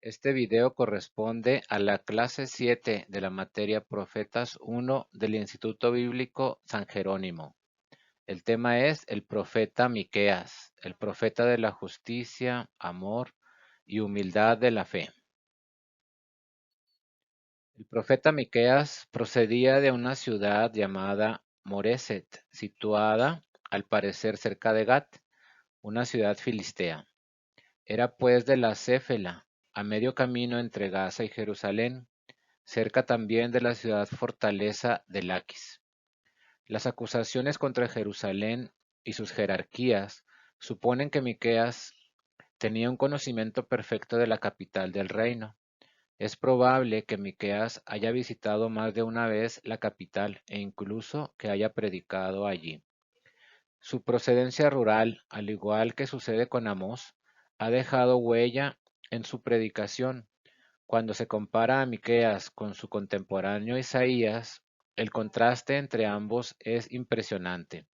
Este video corresponde a la clase 7 de la materia Profetas 1 del Instituto Bíblico San Jerónimo. El tema es el profeta Miqueas, el profeta de la justicia, amor y humildad de la fe. El profeta Miqueas procedía de una ciudad llamada Moreset, situada al parecer cerca de Gat, una ciudad filistea. Era pues de la Céfela, a medio camino entre Gaza y Jerusalén, cerca también de la ciudad fortaleza de Laquis. Las acusaciones contra Jerusalén y sus jerarquías suponen que Miqueas tenía un conocimiento perfecto de la capital del reino. Es probable que Miqueas haya visitado más de una vez la capital e incluso que haya predicado allí. Su procedencia rural, al igual que sucede con Amós, ha dejado huella en su predicación. Cuando se compara a Miqueas con su contemporáneo Isaías, el contraste entre ambos es impresionante.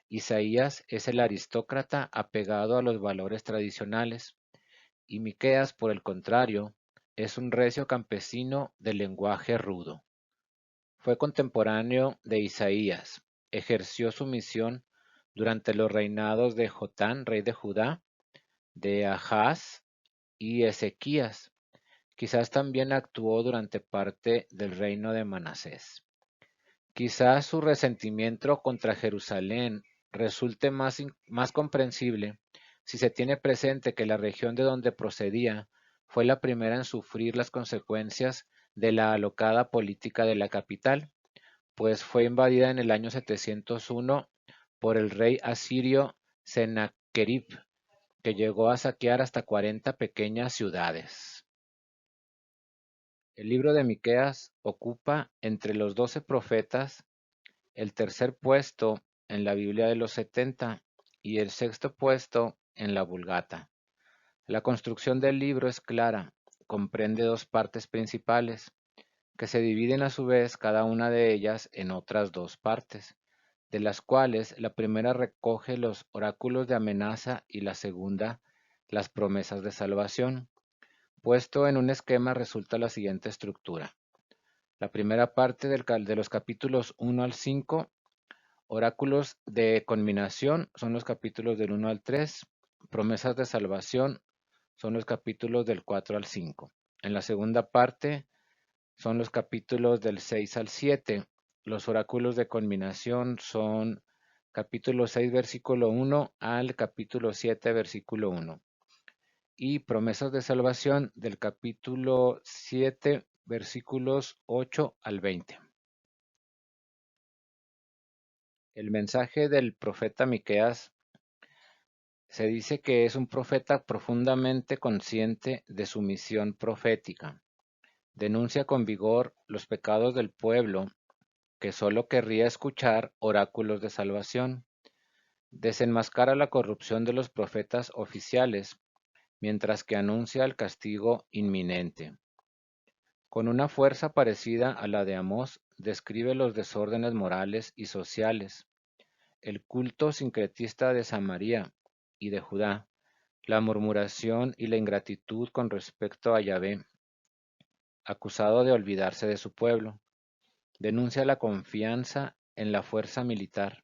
Isaías es el aristócrata apegado a los valores tradicionales, y Miqueas, por el contrario, es un recio campesino de lenguaje rudo. Fue contemporáneo de Isaías, ejerció su misión durante los reinados de Jotán, rey de Judá, de Ahaz y Ezequías. Quizás también actuó durante parte del reino de Manasés. Quizás su resentimiento contra Jerusalén resulte más comprensible si se tiene presente que la región de donde procedía fue la primera en sufrir las consecuencias de la alocada política de la capital, pues fue invadida en el año 701 por el rey asirio Sennacherib, que llegó a saquear hasta 40 pequeñas ciudades. El libro de Miqueas ocupa entre los 12 profetas el tercer puesto en la Biblia de los 70 y el sexto puesto en la Vulgata. La construcción del libro es clara, comprende dos partes principales, que se dividen a su vez cada una de ellas en otras dos partes, de las cuales la primera recoge los oráculos de amenaza y la segunda las promesas de salvación. Puesto en un esquema resulta la siguiente estructura. La primera parte de los capítulos 1 al 5, oráculos de conminación, son los capítulos del 1 al 3, promesas de salvación son los capítulos del 4 al 5. En la segunda parte son los capítulos del 6 al 7. Los oráculos de conminación son capítulo 6, versículo 1 al capítulo 7, versículo 1. Y promesas de salvación del capítulo 7, versículos 8 al 20. El mensaje del profeta Miqueas se dice que es un profeta profundamente consciente de su misión profética. Denuncia con vigor los pecados del pueblo que solo querría escuchar oráculos de salvación. Desenmascara la corrupción de los profetas oficiales, mientras que anuncia el castigo inminente. Con una fuerza parecida a la de Amós, describe los desórdenes morales y sociales, el culto sincretista de Samaria y de Judá, la murmuración y la ingratitud con respecto a Yahvé, acusado de olvidarse de su pueblo. Denuncia la confianza en la fuerza militar,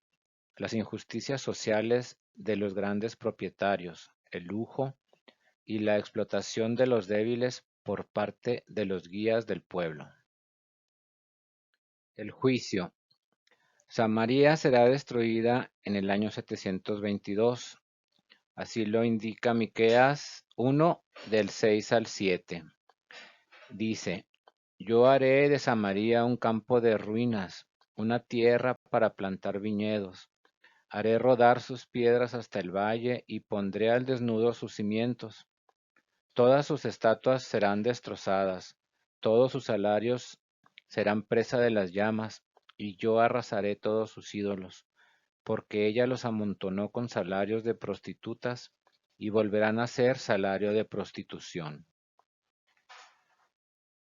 las injusticias sociales de los grandes propietarios, el lujo y la explotación de los débiles por parte de los guías del pueblo. El juicio. Samaria será destruida en el año 722. Así lo indica Miqueas 1 del 6 al 7. Dice: Yo haré de Samaria un campo de ruinas, una tierra para plantar viñedos. Haré rodar sus piedras hasta el valle y pondré al desnudo sus cimientos. Todas sus estatuas serán destrozadas, todos sus salarios serán presa de las llamas, y yo arrasaré todos sus ídolos, porque ella los amontonó con salarios de prostitutas, y volverán a ser salario de prostitución.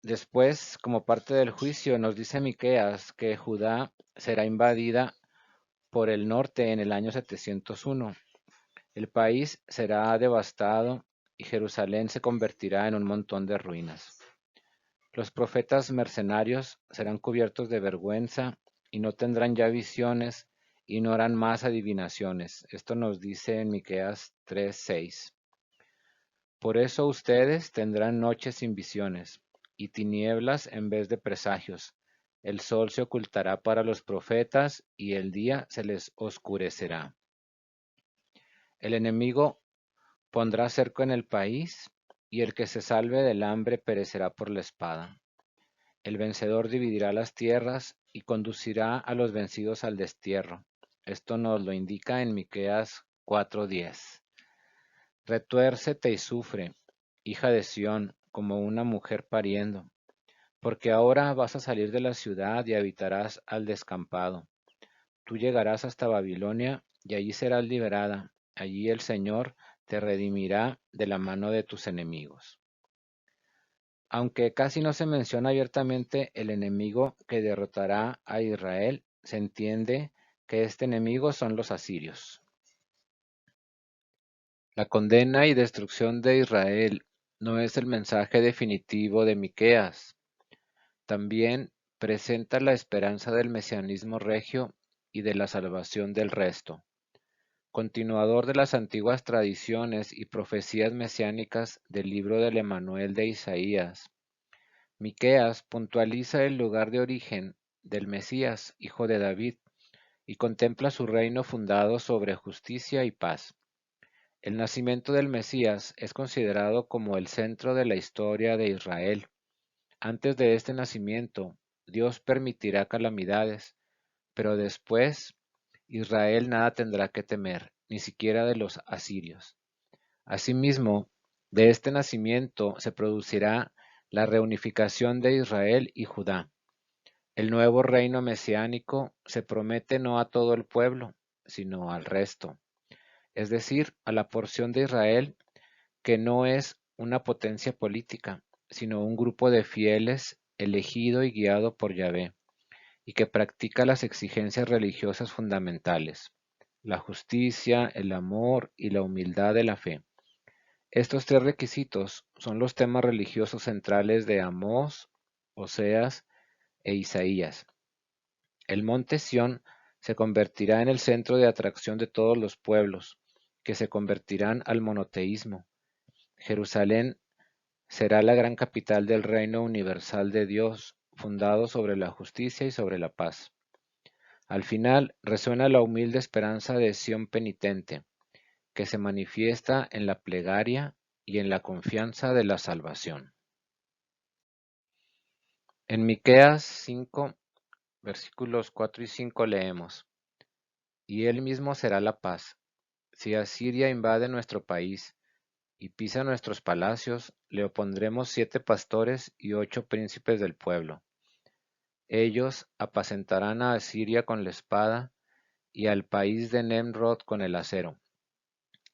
Después, como parte del juicio, nos dice Miqueas que Judá será invadida por el norte en el año 701. El país será devastado y Jerusalén se convertirá en un montón de ruinas. Los profetas mercenarios serán cubiertos de vergüenza y no tendrán ya visiones y no harán más adivinaciones. Esto nos dice en Miqueas 3:6. Por eso ustedes tendrán noches sin visiones y tinieblas en vez de presagios. El sol se ocultará para los profetas y el día se les oscurecerá. El enemigo pondrá cerco en el país y el que se salve del hambre perecerá por la espada. El vencedor dividirá las tierras y conducirá a los vencidos al destierro. Esto nos lo indica en Miqueas 4:10. Retuércete y sufre, hija de Sión, como una mujer pariendo, porque ahora vas a salir de la ciudad y habitarás al descampado. Tú llegarás hasta Babilonia y allí serás liberada. Allí el Señor te redimirá de la mano de tus enemigos. Aunque casi no se menciona abiertamente el enemigo que derrotará a Israel, se entiende que este enemigo son los asirios. La condena y destrucción de Israel no es el mensaje definitivo de Miqueas. También presenta la esperanza del mesianismo regio y de la salvación del resto. Continuador de las antiguas tradiciones y profecías mesiánicas del libro del Emanuel de Isaías, Miqueas puntualiza el lugar de origen del Mesías, hijo de David, y contempla su reino fundado sobre justicia y paz. El nacimiento del Mesías es considerado como el centro de la historia de Israel. Antes de este nacimiento, Dios permitirá calamidades, pero después Israel nada tendrá que temer, ni siquiera de los asirios. Asimismo, de este nacimiento se producirá la reunificación de Israel y Judá. El nuevo reino mesiánico se promete no a todo el pueblo, sino al resto, es decir, a la porción de Israel que no es una potencia política, sino un grupo de fieles elegido y guiado por Yahvé, y que practica las exigencias religiosas fundamentales, la justicia, el amor y la humildad de la fe. Estos tres requisitos son los temas religiosos centrales de Amós, Oseas e Isaías. El monte Sión se convertirá en el centro de atracción de todos los pueblos, que se convertirán al monoteísmo. Jerusalén será la gran capital del reino universal de Dios, fundado sobre la justicia y sobre la paz. Al final resuena la humilde esperanza de Sión penitente, que se manifiesta en la plegaria y en la confianza de la salvación. En Miqueas 5, versículos 4 y 5 leemos: Y él mismo será la paz. Si Asiria invade nuestro país y pisa nuestros palacios, le opondremos 7 pastores y 8 príncipes del pueblo. Ellos apacentarán a Asiria con la espada y al país de Nemrod con el acero.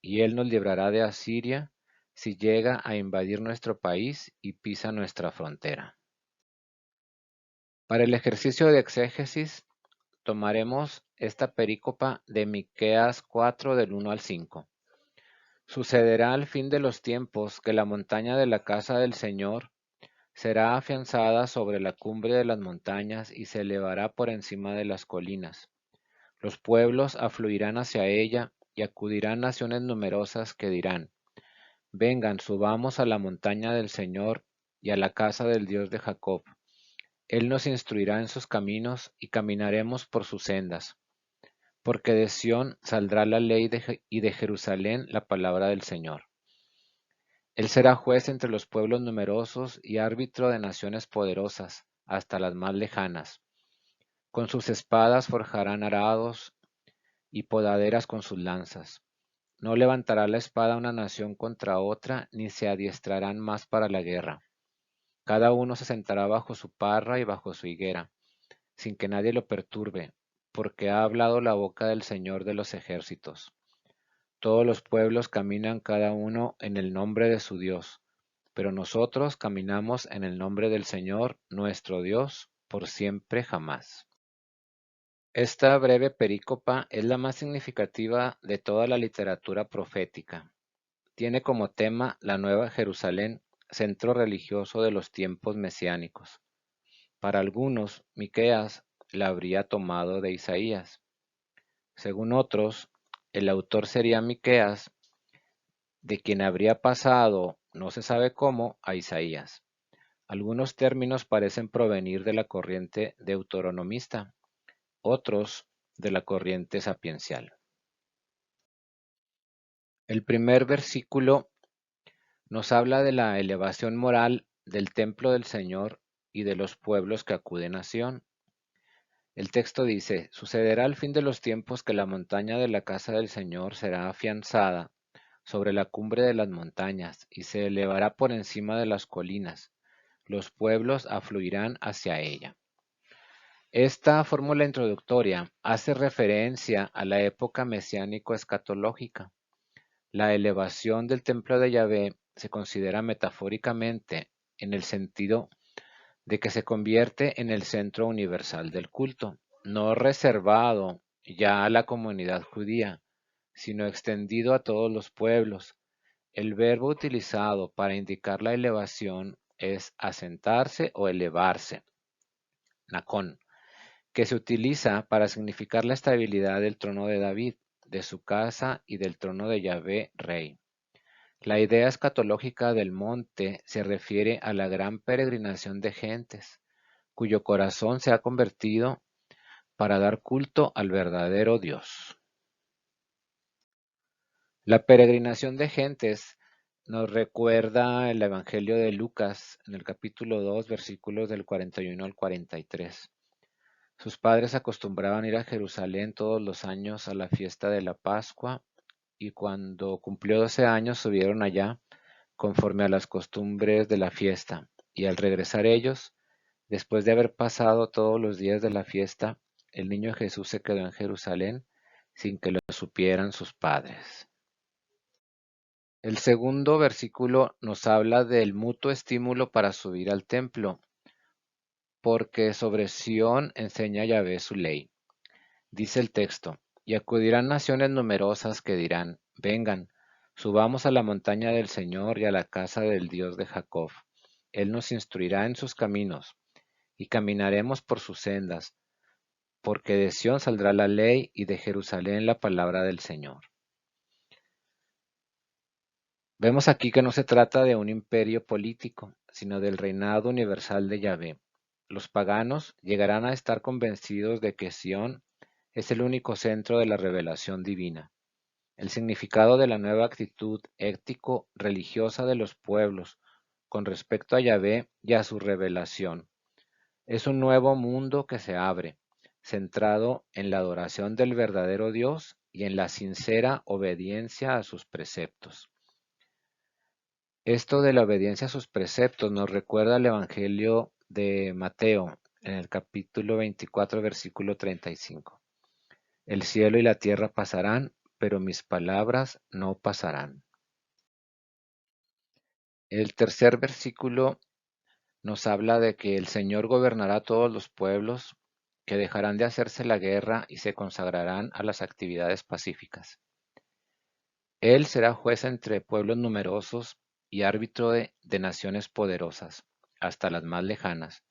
Y él nos librará de Asiria si llega a invadir nuestro país y pisa nuestra frontera. Para el ejercicio de exégesis, tomaremos esta perícopa de Miqueas 4 del 1 al 5. Sucederá al fin de los tiempos que la montaña de la casa del Señor será afianzada sobre la cumbre de las montañas y se elevará por encima de las colinas. Los pueblos afluirán hacia ella y acudirán naciones numerosas que dirán: Vengan, subamos a la montaña del Señor y a la casa del Dios de Jacob. Él nos instruirá en sus caminos y caminaremos por sus sendas. Porque de Sión saldrá la ley y de Jerusalén la palabra del Señor. Él será juez entre los pueblos numerosos y árbitro de naciones poderosas, hasta las más lejanas. Con sus espadas forjarán arados y podaderas con sus lanzas. No levantará la espada una nación contra otra, ni se adiestrarán más para la guerra. Cada uno se sentará bajo su parra y bajo su higuera, sin que nadie lo perturbe, porque ha hablado la boca del Señor de los ejércitos. Todos los pueblos caminan cada uno en el nombre de su Dios, pero nosotros caminamos en el nombre del Señor, nuestro Dios, por siempre jamás. Esta breve perícopa es la más significativa de toda la literatura profética. tiene como tema la Nueva Jerusalén, centro religioso de los tiempos mesiánicos. Para algunos, Miqueas la habría tomado de Isaías. Según otros, el autor sería Miqueas, de quien habría pasado, no se sabe cómo, a Isaías. Algunos términos parecen provenir de la corriente deuteronomista, otros de la corriente sapiencial. El primer versículo nos habla de la elevación moral del templo del Señor y de los pueblos que acuden a Sión. El texto dice: sucederá al fin de los tiempos que la montaña de la casa del Señor será afianzada sobre la cumbre de las montañas y se elevará por encima de las colinas. Los pueblos afluirán hacia ella. Esta fórmula introductoria hace referencia a la época mesiánico-escatológica. La elevación del templo de Yahvé se considera metafóricamente en el sentido de que se convierte en el centro universal del culto, no reservado ya a la comunidad judía, sino extendido a todos los pueblos. El verbo utilizado para indicar la elevación es asentarse o elevarse, nakon, que se utiliza para significar la estabilidad del trono de David, de su casa y del trono de Yahvé, rey. La idea escatológica del monte se refiere a la gran peregrinación de gentes, cuyo corazón se ha convertido para dar culto al verdadero Dios. La peregrinación de gentes nos recuerda el Evangelio de Lucas en el capítulo 2, versículos del 41 al 43. Sus padres acostumbraban ir a Jerusalén todos los años a la fiesta de la Pascua, y cuando cumplió 12 años subieron allá conforme a las costumbres de la fiesta, y al regresar ellos, después de haber pasado todos los días de la fiesta, el niño Jesús se quedó en Jerusalén sin que lo supieran sus padres. El segundo versículo nos habla del mutuo estímulo para subir al templo, porque sobre Sión enseña Yahvé su ley. Dice el texto: y acudirán naciones numerosas que dirán: vengan, subamos a la montaña del Señor y a la casa del Dios de Jacob. Él nos instruirá en sus caminos, y caminaremos por sus sendas, porque de Sión saldrá la ley y de Jerusalén la palabra del Señor. Vemos aquí que no se trata de un imperio político, sino del reinado universal de Yahvé. Los paganos llegarán a estar convencidos de que Sión es el único centro de la revelación divina. El significado de la nueva actitud ético-religiosa de los pueblos con respecto a Yahvé y a su revelación es un nuevo mundo que se abre, centrado en la adoración del verdadero Dios y en la sincera obediencia a sus preceptos. Esto de la obediencia a sus preceptos nos recuerda el Evangelio de Mateo en el capítulo 24, versículo 35. El cielo y la tierra pasarán, pero mis palabras no pasarán. El tercer versículo nos habla de que el Señor gobernará a todos los pueblos, que dejarán de hacerse la guerra y se consagrarán a las actividades pacíficas. Él será juez entre pueblos numerosos y árbitro de naciones poderosas, hasta las más lejanas.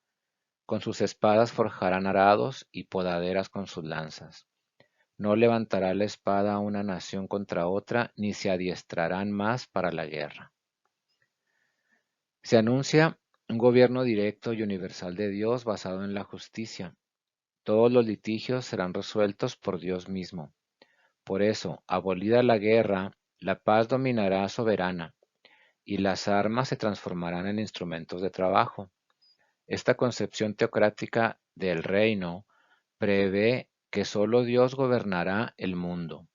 Con sus espadas forjarán arados y podaderas con sus lanzas. No levantará la espada una nación contra otra, ni se adiestrarán más para la guerra. Se anuncia un gobierno directo y universal de Dios basado en la justicia. Todos los litigios serán resueltos por Dios mismo. Por eso, abolida la guerra, la paz dominará soberana, y las armas se transformarán en instrumentos de trabajo. Esta concepción teocrática del reino prevé que solo Dios gobernará el mundo,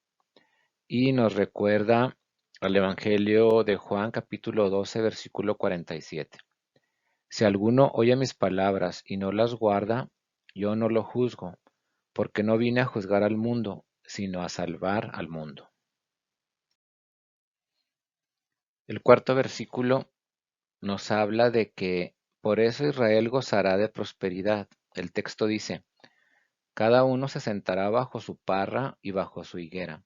y nos recuerda al Evangelio de Juan capítulo 12 versículo 47. Si alguno oye mis palabras y no las guarda, yo no lo juzgo, porque no vine a juzgar al mundo, sino a salvar al mundo. El cuarto versículo nos habla de que por eso Israel gozará de prosperidad. El texto dice: cada uno se sentará bajo su parra y bajo su higuera,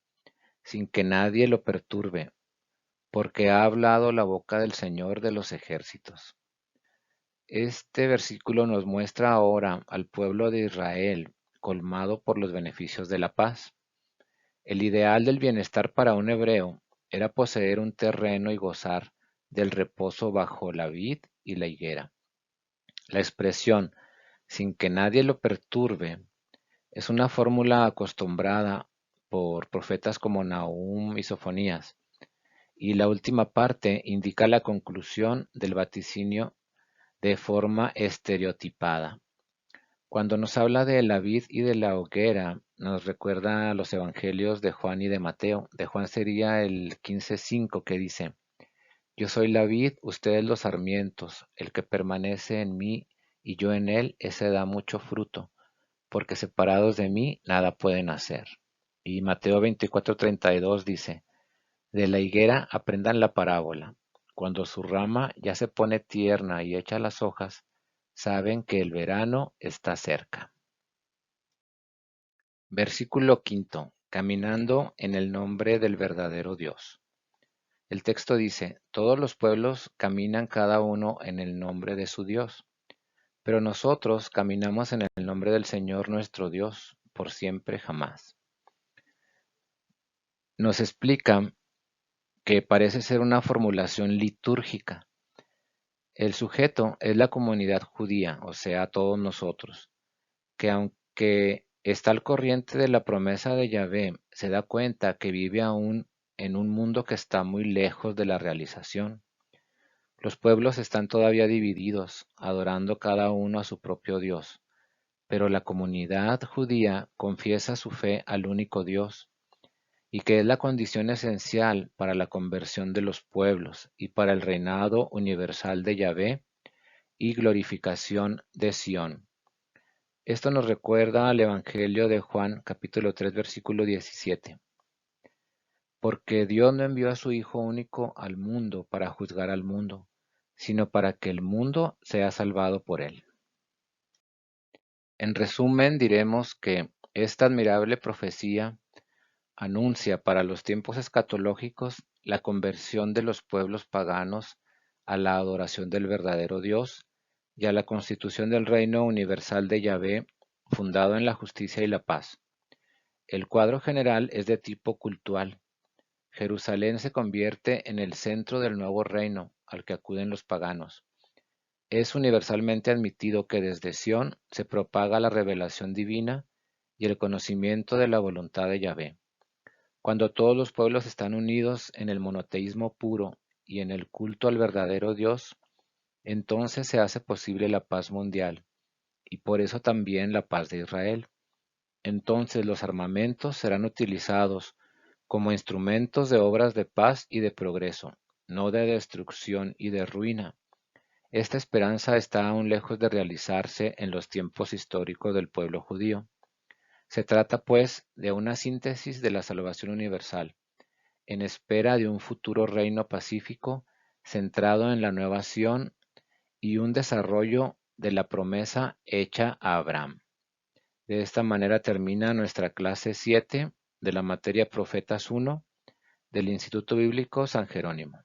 sin que nadie lo perturbe, porque ha hablado la boca del Señor de los ejércitos. Este versículo nos muestra ahora al pueblo de Israel colmado por los beneficios de la paz. El ideal del bienestar para un hebreo era poseer un terreno y gozar del reposo bajo la vid y la higuera. La expresión sin que nadie lo perturbe es una fórmula acostumbrada por profetas como Nahum y Sofonías, y la última parte indica la conclusión del vaticinio de forma estereotipada. Cuando nos habla de la vid y de la hoguera, nos recuerda a los evangelios de Juan y de Mateo. De Juan sería el 15:5 que dice: Yo soy la vid, ustedes los sarmientos, el que permanece en mí y yo en él, ese da mucho fruto, porque separados de mí nada pueden hacer. Y Mateo 24:32 dice: De la higuera aprendan la parábola. Cuando su rama ya se pone tierna y echa las hojas, saben que el verano está cerca. Versículo quinto. Caminando en el nombre del verdadero Dios. El texto dice: Todos los pueblos caminan cada uno en el nombre de su Dios, pero nosotros caminamos en el nombre del Señor nuestro Dios, por siempre jamás. Nos explica que parece ser una formulación litúrgica. El sujeto es la comunidad judía, o sea, todos nosotros, que aunque está al corriente de la promesa de Yahvé, se da cuenta que vive aún en un mundo que está muy lejos de la realización. Los pueblos están todavía divididos, adorando cada uno a su propio Dios, pero la comunidad judía confiesa su fe al único Dios, y que es la condición esencial para la conversión de los pueblos y para el reinado universal de Yahvé y glorificación de Sión. Esto nos recuerda al Evangelio de Juan, capítulo 3, versículo 17. Porque Dios no envió a su Hijo único al mundo para juzgar al mundo, sino para que el mundo sea salvado por él. En resumen, diremos que esta admirable profecía anuncia para los tiempos escatológicos la conversión de los pueblos paganos a la adoración del verdadero Dios y a la constitución del reino universal de Yahvé, fundado en la justicia y la paz. El cuadro general es de tipo cultural. Jerusalén se convierte en el centro del nuevo reino al que acuden los paganos. Es universalmente admitido que desde Sión se propaga la revelación divina y el conocimiento de la voluntad de Yahvé. Cuando todos los pueblos están unidos en el monoteísmo puro y en el culto al verdadero Dios, entonces se hace posible la paz mundial, y por eso también la paz de Israel. Entonces los armamentos serán utilizados como instrumentos de obras de paz y de progreso, no de destrucción y de ruina. Esta esperanza está aún lejos de realizarse en los tiempos históricos del pueblo judío. Se trata, pues, de una síntesis de la salvación universal, en espera de un futuro reino pacífico centrado en la nueva Sión y un desarrollo de la promesa hecha a Abraham. De esta manera termina nuestra clase 7 de la materia Profetas 1 del Instituto Bíblico San Jerónimo.